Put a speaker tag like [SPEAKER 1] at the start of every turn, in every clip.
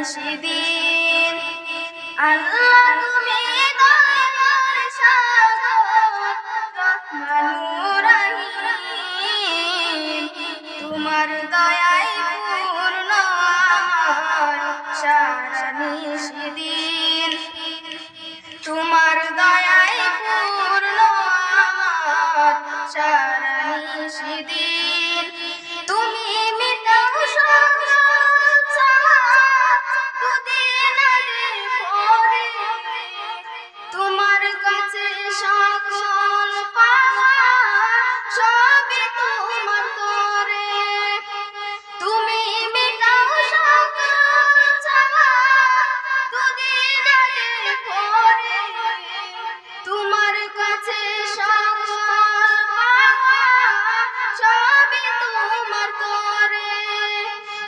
[SPEAKER 1] নিশিদিন। আল্লাহ তুমি দয়ার সাগর রহমানুর রহিম, তোমার দয়ায় পূর্ণ আমার সারা নিশিদিন। তোমার দয়ায় পূর্ণ আমার সারা নিশিদিন। তুমি মিটাও সকল চাওয়া দুদিনের পরে, তোমার কাছে সকল পাওয়া সবই তোমার তরে। তুমি মিটাও সকল চাওয়া দুদিনের পরে, তোমার কাছে সকল পাওয়া সবই তোমার তরে।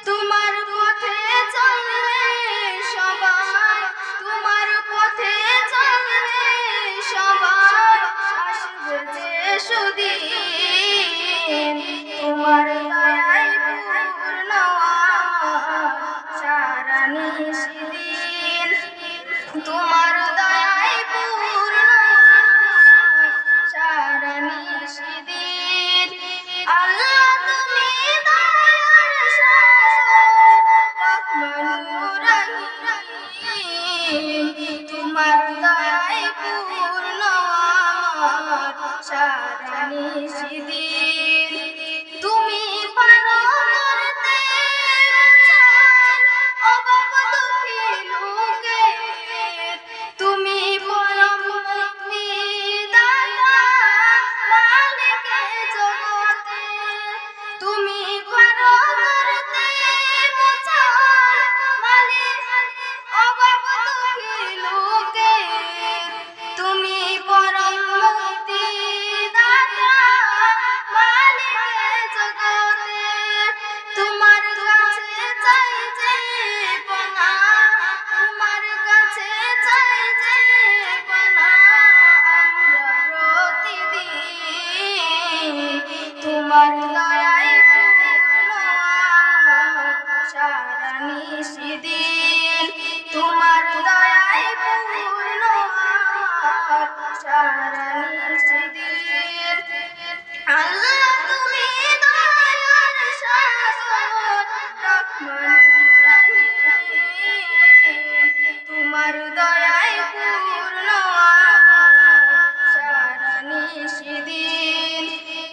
[SPEAKER 1] তোমার পথে চললে সবাই, তোমার পথে চললে সবাই আসবে যে সুদিন। তোমার দয়ায় পূর্ণ আমার সারা নিশিদিন। তোমার দয়ায় পূর্ণ সারা নিশিদিন। আল্লাহ তুমি দয়ার সাগর রহমানুর রহিম, তোমার দয়ায় পূর্ণ আমার সারা নিশিদিন।